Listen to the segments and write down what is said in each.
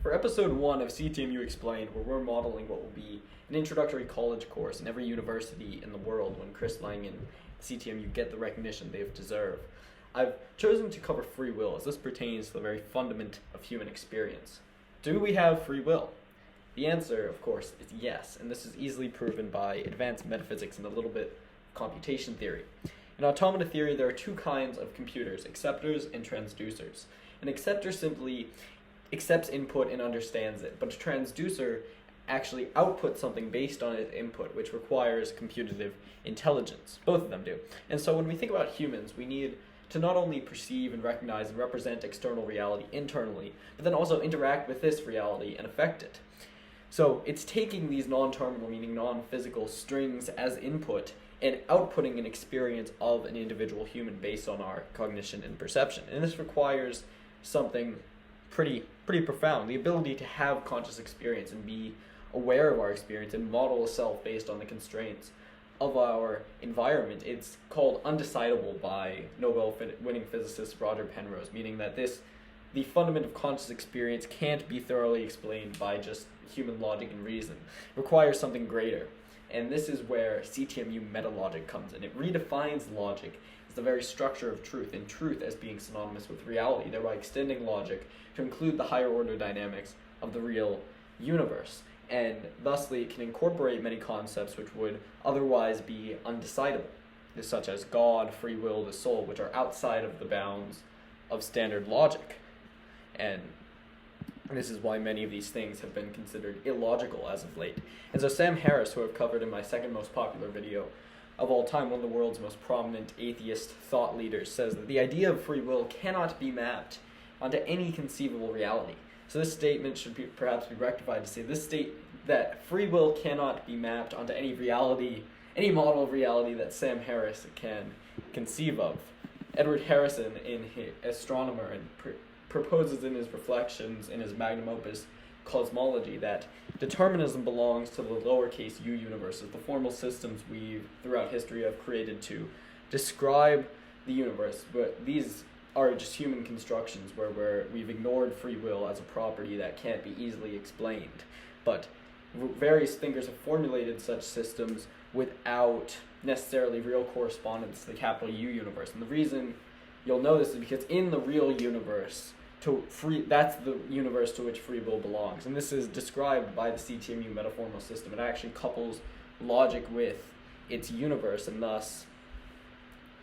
For episode 1 of CTMU Explained, where we're modeling what will be an introductory college course in every university in the world when Chris Lang and CTMU get the recognition they deserve, I've chosen to cover free will as this pertains to the very fundament of human experience. Do we have free will? The answer, of course, is yes, and this is easily proven by advanced metaphysics and a little bit of computation theory. In automata theory, there are two kinds of computers, acceptors and transducers. An acceptor simply accepts input and understands it, but a transducer actually outputs something based on its input, which requires computative intelligence. Both of them do. And so when we think about humans, we need to not only perceive and recognize and represent external reality internally, but then also interact with this reality and affect it. So it's taking these non-terminal, meaning non-physical strings as input and outputting an experience of an individual human based on our cognition and perception. And this requires something pretty profound, the ability to have conscious experience and be aware of our experience and model a self based on the constraints of our environment. It's called undecidable by Nobel-winning physicist Roger Penrose, meaning that the fundament of conscious experience can't be thoroughly explained by just human logic and reason. It requires something greater. And this is where CTMU metalogic comes in. It redefines logic as the very structure of truth, and truth as being synonymous with reality, thereby extending logic to include the higher order dynamics of the real universe. And thusly, it can incorporate many concepts which would otherwise be undecidable, such as God, free will, the soul, which are outside of the bounds of standard logic. And this is why many of these things have been considered illogical as of late. And so Sam Harris, who I've covered in my second most popular video of all time, one of the world's most prominent atheist thought leaders, says that the idea of free will cannot be mapped onto any conceivable reality. So this statement should perhaps be rectified to say that free will cannot be mapped onto any reality, any model of reality that Sam Harris can conceive of. Edward Harrison, astronomer, and proposes in his reflections in his magnum opus Cosmology that determinism belongs to the lowercase u universes, the formal systems we throughout history have created to describe the universe, but these are just human constructions where we've ignored free will as a property that can't be easily explained. But various thinkers have formulated such systems without necessarily real correspondence to the capital U universe. And the reason you'll know this is because in the real universe, that's the universe to which free will belongs. And this is described by the CTMU metaformal system. It actually couples logic with its universe, and thus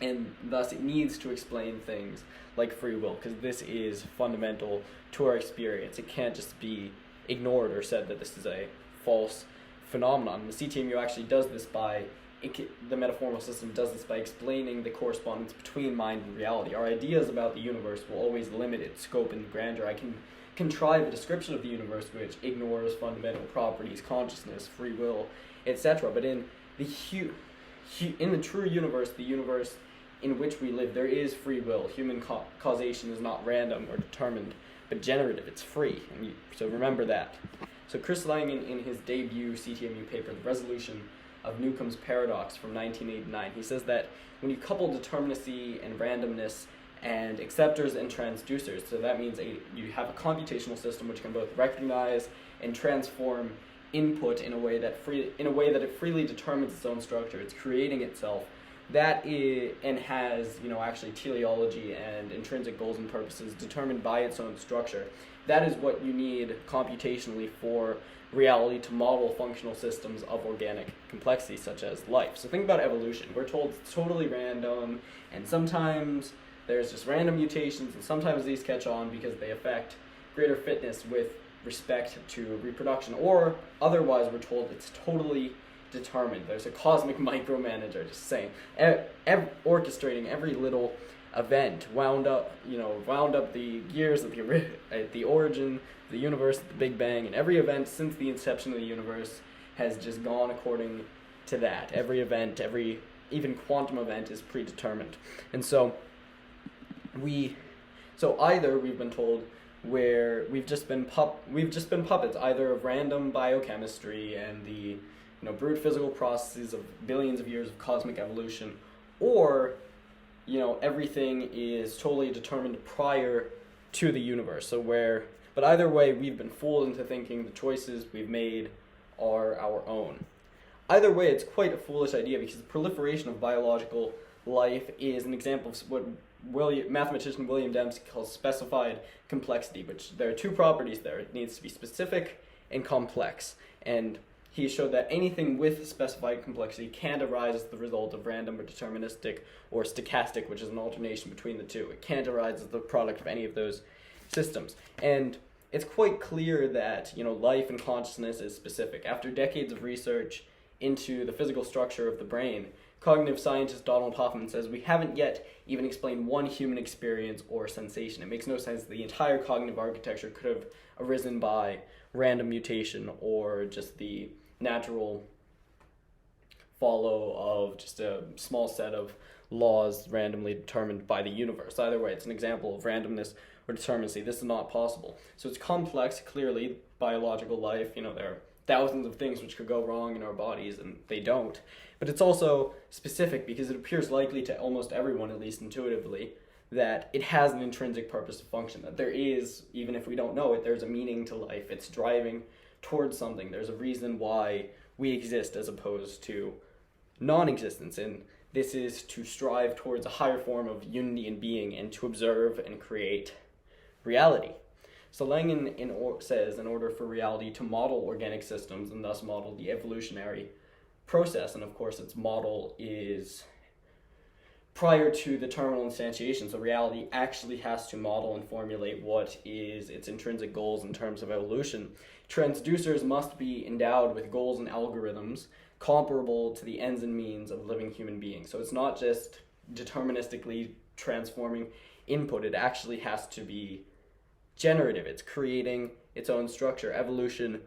it needs to explain things like free will, because this is fundamental to our experience. It can't just be ignored or said that this is a false phenomenon. And the CTMU actually does this the metaformal system does this by explaining the correspondence between mind and reality. Our ideas about the universe will always limit its scope and grandeur. I can contrive a description of the universe which ignores fundamental properties, consciousness, free will, etc. But in the true universe, the universe in which we live, there is free will. Human causation is not random or determined, but generative. It's free. So remember that. So Chris Lang, in his debut CTMU paper, The Resolution of Newcomb's Paradox from 1989, he says that when you couple determinacy and randomness and acceptors and transducers, so that means you have a computational system which can both recognize and transform input in a way that it freely determines its own structure. It's creating itself. And has actually teleology and intrinsic goals and purposes determined by its own structure. That is what you need computationally for reality to model functional systems of organic complexity such as life. So think about evolution. We're told it's totally random, and sometimes there's just random mutations, and sometimes these catch on because they affect greater fitness with respect to reproduction, or otherwise we're told it's totally determined. There's a cosmic micromanager just saying, orchestrating every little event, wound up the gears at the origin of the universe, at the Big Bang, and every event since the inception of the universe has just gone according to that. Every event, even quantum event is predetermined. And so either we've been told where we've just been puppets, either of random biochemistry and the brute physical processes of billions of years of cosmic evolution, or everything is totally determined prior to the universe. So where But either way, we've been fooled into thinking the choices we've made are our own. Either way, it's quite a foolish idea because the proliferation of biological life is an example of what mathematician William Dembski calls specified complexity, which there are two properties there. It needs to be specific and complex. And he showed that anything with specified complexity can't arise as the result of random or deterministic or stochastic, which is an alternation between the two. It can't arise as the product of any of those systems. And it's quite clear that, life and consciousness is specific. After decades of research into the physical structure of the brain, cognitive scientist Donald Hoffman says we haven't yet even explained one human experience or sensation. It makes no sense that the entire cognitive architecture could have arisen by random mutation or just the natural follow of just a small set of laws randomly determined by the universe. Either way, it's an example of randomness or determinacy. This is not possible. So it's complex, clearly, biological life. There are thousands of things which could go wrong in our bodies, and they don't. But it's also specific because it appears likely to almost everyone, at least intuitively, that it has an intrinsic purpose to function, that there is, even if we don't know it, there's a meaning to life. It's driving towards something. There's a reason why we exist as opposed to non-existence, and this is to strive towards a higher form of unity in being and to observe and create reality. So Langen says in order for reality to model organic systems and thus model the evolutionary process, and of course its model is prior to the terminal instantiation, so reality actually has to model and formulate what is its intrinsic goals in terms of evolution. Transducers must be endowed with goals and algorithms comparable to the ends and means of living human beings. So it's not just deterministically transforming input, it actually has to be generative. It's creating its own structure. Evolution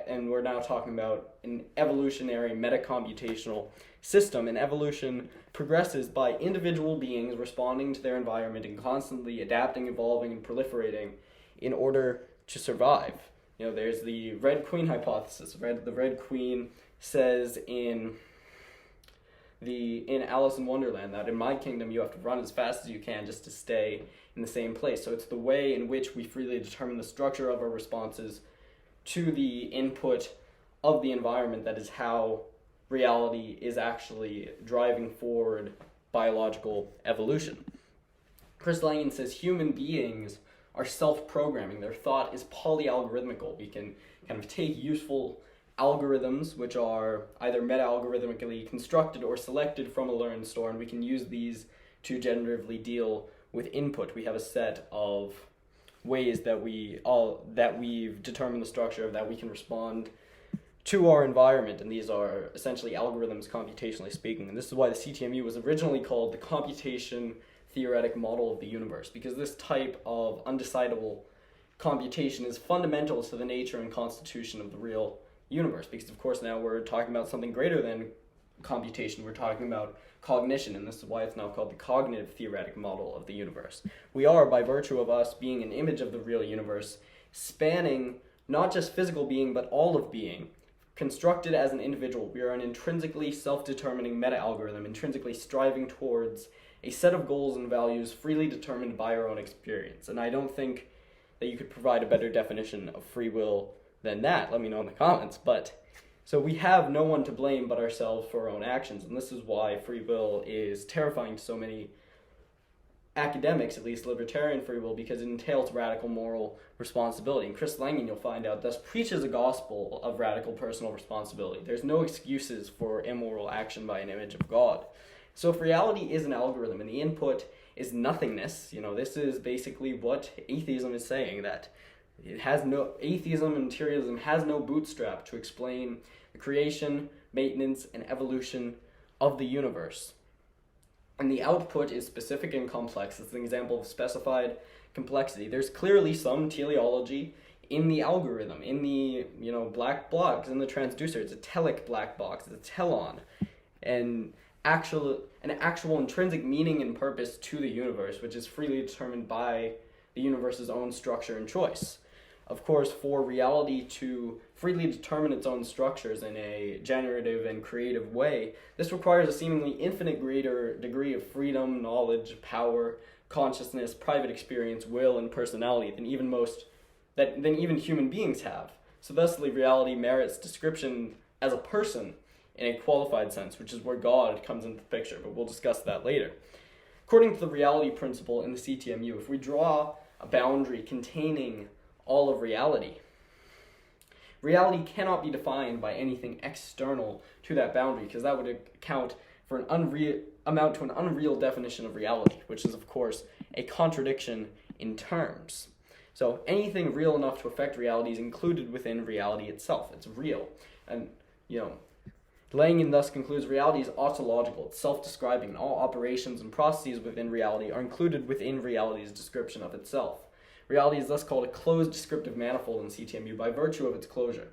and we're now talking about an evolutionary metacomputational system, and evolution progresses by individual beings responding to their environment and constantly adapting, evolving, and proliferating in order to survive. There's the Red Queen hypothesis. The Red Queen says in Alice in Wonderland that in my kingdom you have to run as fast as you can just to stay in the same place. So it's the way in which we freely determine the structure of our responses to the input of the environment that is how reality is actually driving forward biological evolution. Chris Langen says human beings are self-programming. Their thought is polyalgorithmical. We can kind of take useful algorithms, which are either meta-algorithmically constructed or selected from a learned store, and we can use these to generatively deal with input. We have a set of ways that we've determined the structure of that we can respond to our environment, and these are essentially algorithms computationally speaking. And this is why the CTMU was originally called the computation theoretic model of the universe, because this type of undecidable computation is fundamental to the nature and constitution of the real universe, because of course now we're talking about something greater than computation. We're talking about cognition, and this is why it's now called the cognitive theoretic model of the universe. We are, by virtue of us being an image of the real universe, spanning not just physical being but all of being, constructed as an individual. We are an intrinsically self-determining meta-algorithm, intrinsically striving towards a set of goals and values freely determined by our own experience. And I don't think that you could provide a better definition of free will than that. Let me know in the comments. So we have no one to blame but ourselves for our own actions, and this is why free will is terrifying to so many academics, at least libertarian free will, because it entails radical moral responsibility. And Chris Langen, you'll find out, thus preaches a gospel of radical personal responsibility. There's no excuses for immoral action by an image of God. So if reality is an algorithm and the input is nothingness, this is basically what atheism is saying, that atheism and materialism has no bootstrap to explain the creation, maintenance, and evolution of the universe. And the output is specific and complex. It's an example of specified complexity. There's clearly some teleology in the algorithm, in the black box, in the transducer. It's a telic black box, it's a telon, and an actual intrinsic meaning and purpose to the universe, which is freely determined by the universe's own structure and choice. Of course, for reality to freely determine its own structures in a generative and creative way, this requires a seemingly infinite greater degree of freedom, knowledge, power, consciousness, private experience, will, and personality than even human beings have. So thusly, reality merits description as a person in a qualified sense, which is where God comes into the picture, but we'll discuss that later. According to the reality principle in the CTMU, if we draw a boundary containing all of reality, reality cannot be defined by anything external to that boundary, because that would amount to an unreal definition of reality, which is, of course, a contradiction in terms. So anything real enough to affect reality is included within reality itself. It's real. And, Langen thus concludes reality is ontological, it's self-describing, and all operations and processes within reality are included within reality's description of itself. Reality is thus called a closed descriptive manifold in CTMU by virtue of its closure.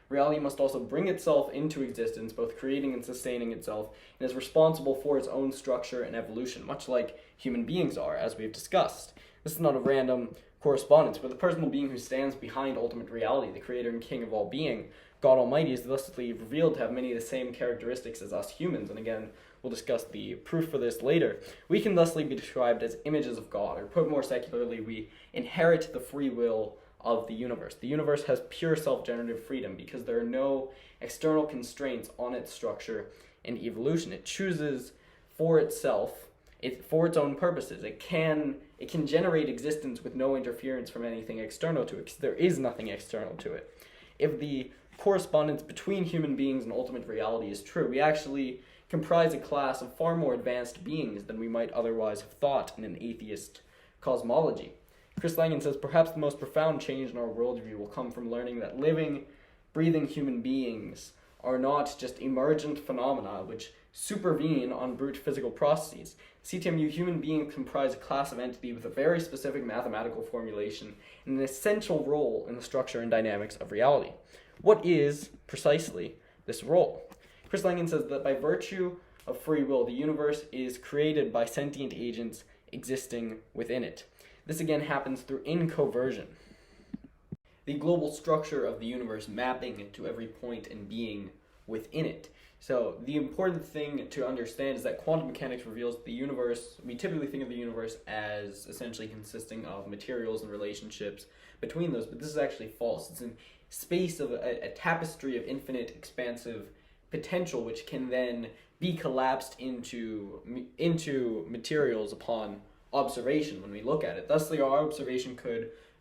Reality must also bring itself into existence, both creating and sustaining itself, and is responsible for its own structure and evolution, much like human beings are, as we've discussed. This is not a random correspondence, but the personal being who stands behind ultimate reality, the creator and king of all being, God Almighty, is thusly revealed to have many of the same characteristics as us humans, and again, we'll discuss the proof for this later. We can thusly be described as images of God, or put more secularly, we inherit the free will of the universe. The universe has pure self-generative freedom because there are no external constraints on its structure and evolution. It chooses for itself, for its own purposes. It can generate existence with no interference from anything external to it, because there is nothing external to it. If the correspondence between human beings and ultimate reality is true, we actually comprise a class of far more advanced beings than we might otherwise have thought in an atheist cosmology. Chris Langen says, perhaps the most profound change in our worldview will come from learning that living, breathing human beings are not just emergent phenomena which supervene on brute physical processes. CTMU human beings comprise a class of entity with a very specific mathematical formulation and an essential role in the structure and dynamics of reality. What is, precisely, this role? Chris Langen says that by virtue of free will, the universe is created by sentient agents existing within it. This again happens through incoversion, the global structure of the universe mapping to every point and being within it. So the important thing to understand is that quantum mechanics reveals the universe, we typically think of the universe as essentially consisting of materials and relationships between those, but this is actually false. It's in space of a tapestry of infinite expansive potential, which can then be collapsed into materials upon observation when we look at it. Thusly, our observation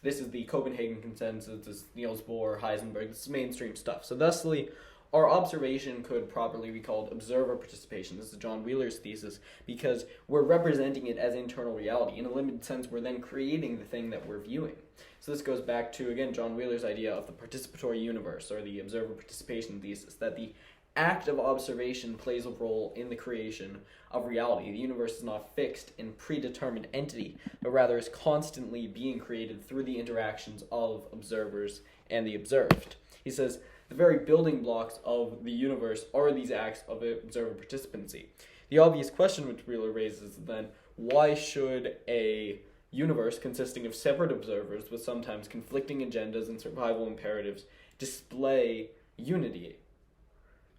this is the Copenhagen consensus, this is Niels Bohr, Heisenberg, this is mainstream stuff. So thusly, our observation could properly be called observer participation. This is John Wheeler's thesis, because we're representing it as internal reality. In a limited sense, we're then creating the thing that we're viewing. So this goes back to, again, John Wheeler's idea of the participatory universe, or the observer participation thesis, that the act of observation plays a role in the creation of reality. The universe is not a fixed and predetermined entity, but rather is constantly being created through the interactions of observers and the observed. He says, the very building blocks of the universe are these acts of observer participancy. The obvious question which Wheeler raises is then, why should a universe consisting of separate observers with sometimes conflicting agendas and survival imperatives display unity?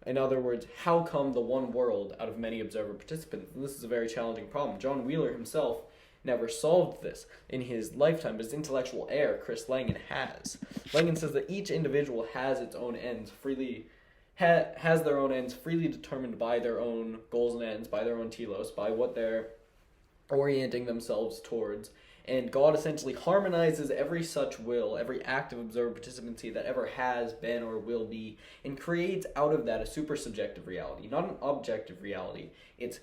In other words, how come the one world out of many observer participants? And this is a very challenging problem. John Wheeler himself never solved this in his lifetime, but his intellectual heir, Chris Langen, has. Langen says that each individual has its own ends has their own ends freely determined by their own goals and ends, by their own telos, by what they're orienting themselves towards. And God essentially harmonizes every such will, every act of observer participancy that ever has been or will be, and creates out of that a super-subjective reality, not an objective reality. It's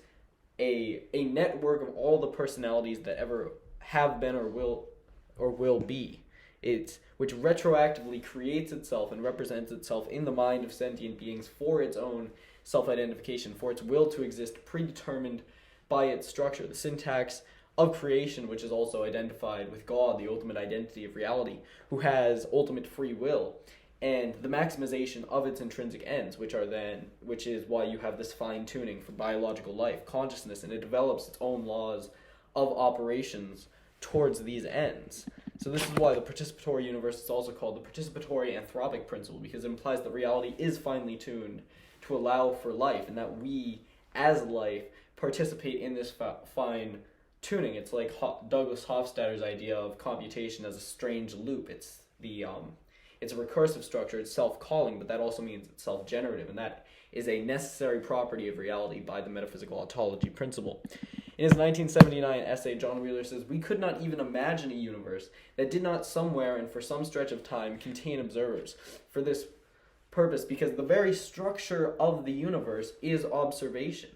a network of all the personalities that ever have been or will be. Which retroactively creates itself and represents itself in the mind of sentient beings for its own self-identification, for its will to exist predetermined by its structure. The syntax of creation, which is also identified with God, the ultimate identity of reality, who has ultimate free will, and the maximization of its intrinsic ends, which is why you have this fine-tuning for biological life, consciousness, and it develops its own laws of operations towards these ends. So this is why the participatory universe is also called the participatory anthropic principle, because it implies that reality is finely tuned to allow for life, and that we, as life, participate in this fine tuning. It's like Douglas Hofstadter's idea of computation as a strange loop. It's it's a recursive structure. It's self-calling, but that also means it's self-generative, and that is a necessary property of reality by the metaphysical ontology principle. In his 1979 essay, John Wheeler says, "We could not even imagine a universe that did not somewhere and for some stretch of time contain observers. For this purpose, because the very structure of the universe is observation."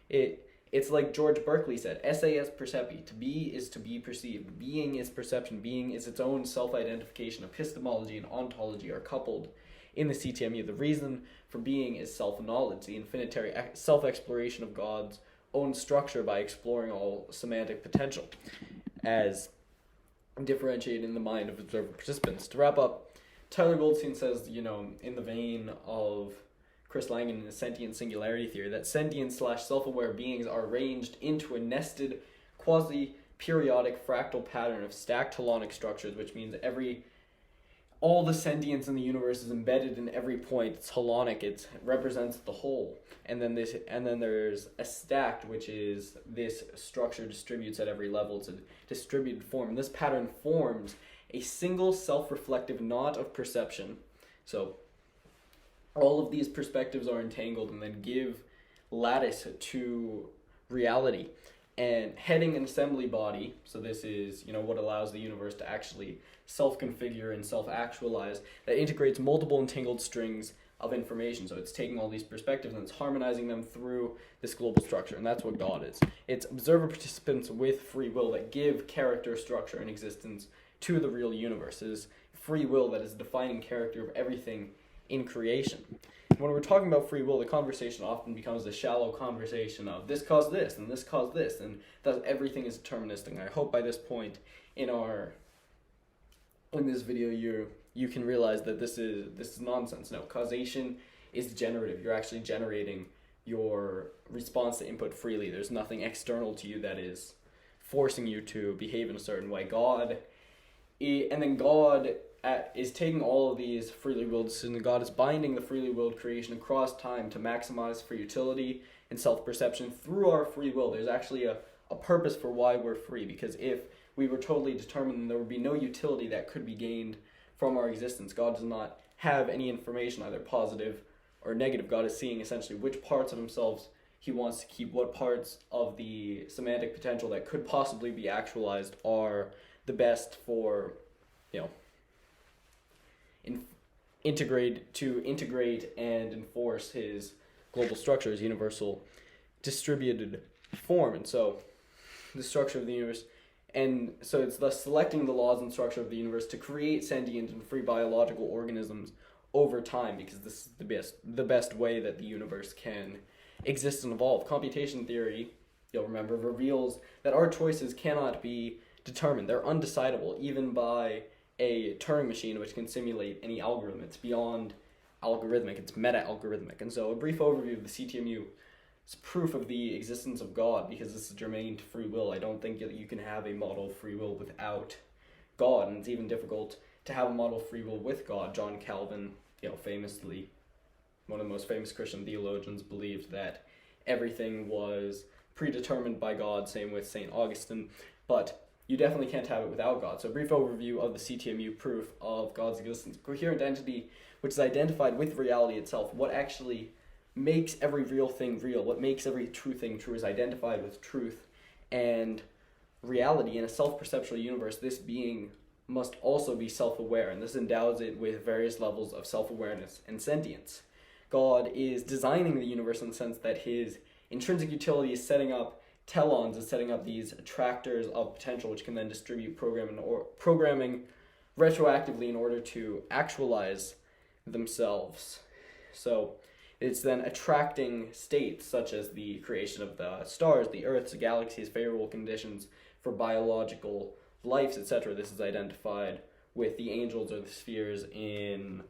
It's like George Berkeley said, esse est percepi, to be is to be perceived. Being is perception. Being is its own self-identification. Epistemology and ontology are coupled in the CTMU. The reason for being is self-knowledge, the infinitary self-exploration of God's own structure by exploring all semantic potential, as differentiated in the mind of observer participants. To wrap up, Tyler Goldstein says, in the vein of Chris Langan in the sentient singularity theory, that sentient/self-aware beings are arranged into a nested, quasi-periodic fractal pattern of stacked holonic structures, which means all the sentience in the universe is embedded in every point. It's holonic. It represents the whole. And then there's a stacked, which is this structure distributes at every level. It's a distributed form. And this pattern forms a single self-reflective knot of perception. So all of these perspectives are entangled and then give lattice to reality. And heading an assembly body, so this is what allows the universe to actually self-configure and self-actualize, that integrates multiple entangled strings of information. So it's taking all these perspectives and it's harmonizing them through this global structure, and that's what God is. It's observer participants with free will that give character, structure, and existence to the real universe. It is free will that is the defining character of everything in creation. When we're talking about free will, the conversation often becomes the shallow conversation of this caused this and this caused this, and thus everything is deterministic. And I hope by this point in this video you can realize that this is nonsense. No, causation is generative. You're actually generating your response to input freely. There's nothing external to you that is forcing you to behave in a certain way. God is taking all of these freely willed decisions. God is binding the freely willed creation across time to maximize for utility and self-perception through our free will. There's actually a purpose for why we're free, because if we were totally determined, there would be no utility that could be gained from our existence. God does not have any information, either positive or negative. God is seeing essentially which parts of himself he wants to keep, what parts of the semantic potential that could possibly be actualized are the best for, integrate and enforce his global structure, his universal distributed form. And so the structure of the universe, and so it's thus selecting the laws and structure of the universe to create sentient and free biological organisms over time, because this is the best way that the universe can exist and evolve. Computation theory, you'll remember, reveals that our choices cannot be determined. They're undecidable, even by a Turing machine, which can simulate any algorithm. It's beyond algorithmic, it's meta-algorithmic. And so a brief overview of the CTMU is proof of the existence of God, because this is germane to free will. I don't think that you can have a model of free will without God, and it's even difficult to have a model of free will with God. John Calvin, famously, one of the most famous Christian theologians, believed that everything was predetermined by God, same with St. Augustine, but you definitely can't have it without God. So a brief overview of the CTMU proof of God's existence. Coherent entity, which is identified with reality itself. What actually makes every real thing real, what makes every true thing true, is identified with truth and reality. In a self-perceptual universe, this being must also be self-aware, and this endows it with various levels of self-awareness and sentience. God is designing the universe in the sense that his intrinsic utility is setting up telons, is setting up these attractors of potential, which can then distribute programming retroactively in order to actualize themselves. So it's then attracting states such as the creation of the stars, the earths, the galaxies, favorable conditions for biological lives, etc. This is identified with the angels or the spheres in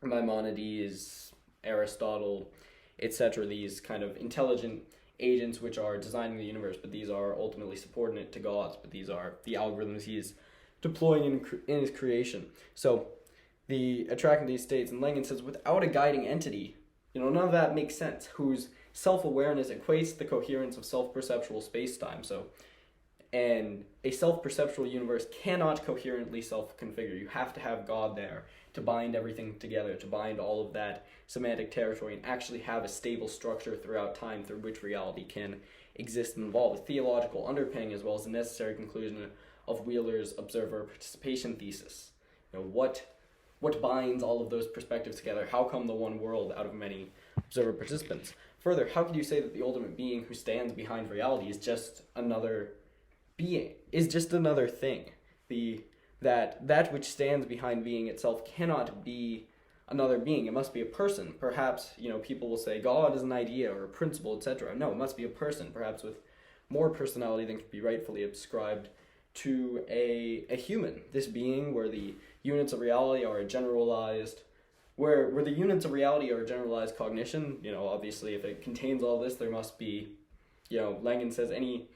Maimonides, Aristotle, etc. These kind of intelligent agents which are designing the universe, but these are ultimately subordinate to God's, but these are the algorithms he is deploying in his creation. So the attracting these states, and Langan says, without a guiding entity, none of that makes sense, whose self-awareness equates the coherence of self-perceptual space-time. And a self-perceptual universe cannot coherently self-configure. You have to have God there to bind everything together, to bind all of that semantic territory, and actually have a stable structure throughout time through which reality can exist and evolve. A theological underpinning as well as a necessary conclusion of Wheeler's observer participation thesis. What binds all of those perspectives together? How come the one world out of many observer participants? Further, how could you say that the ultimate being who stands behind reality is just another being, is just another thing? That which stands behind being itself cannot be another being. It must be a person. Perhaps, people will say God is an idea or a principle, etc. No, it must be a person, perhaps with more personality than can be rightfully ascribed to a human. This being where the units of reality are a generalized, where the units of reality are a generalized cognition. Obviously, if it contains all this, there must be, Langen says any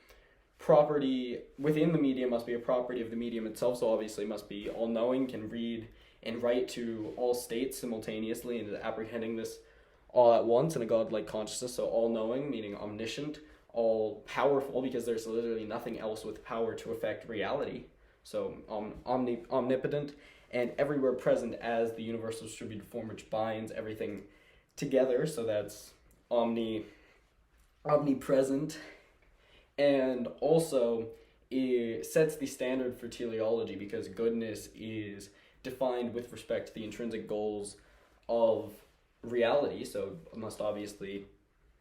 property within the medium must be a property of the medium itself, so obviously must be all-knowing, can read and write to all states simultaneously and is apprehending this all at once in a godlike consciousness. So all-knowing, meaning omniscient, all-powerful, because there's literally nothing else with power to affect reality. So omnipotent and everywhere present as the universal distributed form which binds everything together. So that's omnipresent. And also, it sets the standard for teleology because goodness is defined with respect to the intrinsic goals of reality. So it must obviously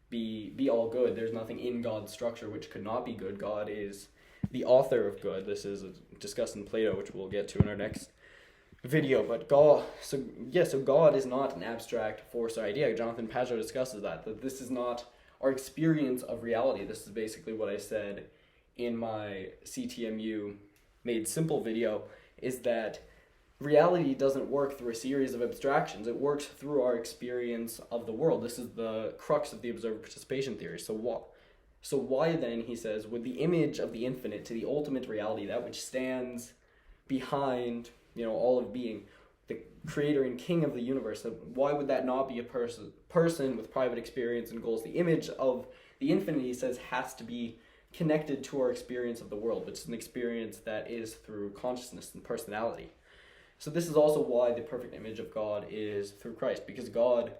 be all good. There's nothing in God's structure which could not be good. God is the author of good. This is discussed in Plato, which we'll get to in our next video. But God is not an abstract force or idea. Jonathan Pageau discusses that this is not our experience of reality. This is basically what I said in my CTMU Made Simple video, is that reality doesn't work through a series of abstractions. It works through our experience of the world. This is the crux of the observer participation theory. So why then, he says, would the image of the infinite to the ultimate reality, that which stands behind, all of being, the creator and king of the universe, why would that not be a person with private experience and goals? The image of the infinite, he says, has to be connected to our experience of the world, which is an experience that is through consciousness and personality. So this is also why the perfect image of God is through Christ, because God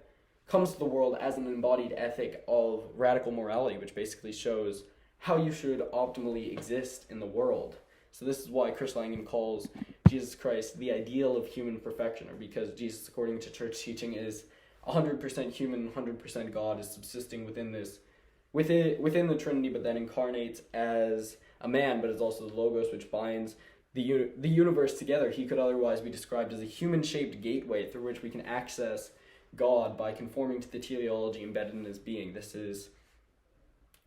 comes to the world as an embodied ethic of radical morality, which basically shows how you should optimally exist in the world. So this is why Chris Langen calls Jesus Christ the ideal of human perfection, or because Jesus, according to church teaching, is 100% human, 100% God, is subsisting within the Trinity, but then incarnates as a man, but is also the Logos, which binds the universe together. He could otherwise be described as a human-shaped gateway through which we can access God by conforming to the teleology embedded in his being. This is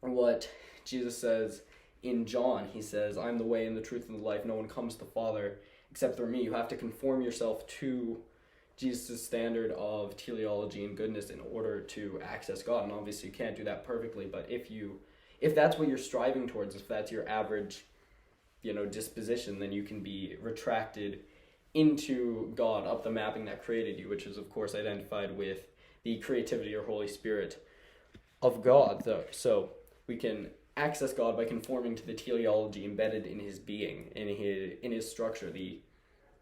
what Jesus says in John. He says, "I'm the way and the truth and the life. No one comes to the Father except through me." You have to conform yourself to Jesus' standard of teleology and goodness in order to access God. And obviously you can't do that perfectly, but if that's what you're striving towards, if that's your average, disposition, then you can be retracted into God up the mapping that created you, which is of course identified with the creativity or Holy Spirit of God. So we can access God by conforming to the teleology embedded in his being, in his structure,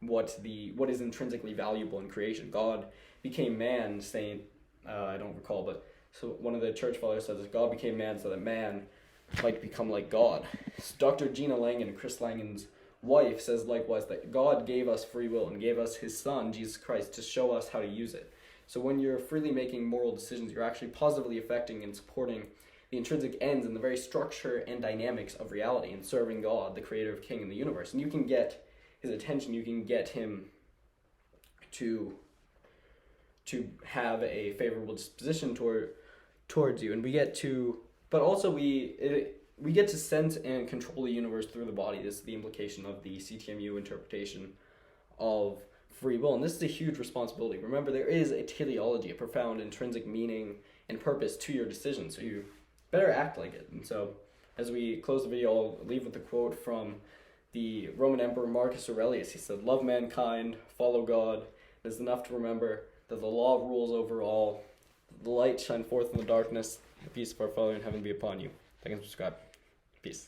what is intrinsically valuable in creation. God became man, saying, I don't recall, but so one of the church fathers says God became man so that man might become like God. Dr. Gina Langen, Chris Langen's wife, says likewise that God gave us free will and gave us his son, Jesus Christ, to show us how to use it. So when you're freely making moral decisions, you're actually positively affecting and supporting the intrinsic ends and the very structure and dynamics of reality and serving God, the creator of king in the universe. And you can get his attention, you can get him to have a favorable disposition towards you. And we get to sense and control the universe through the body. This is the implication of the CTMU interpretation of free will. And this is a huge responsibility. Remember, there is a teleology, a profound intrinsic meaning and purpose to your decision. So you better act like it. And so as we close the video, I'll leave with a quote from the Roman Emperor Marcus Aurelius. He said, "Love mankind, follow God. It is enough to remember that the law rules over all. The light shine forth in the darkness, The peace of our Father in heaven be upon you. Like and subscribe. Peace.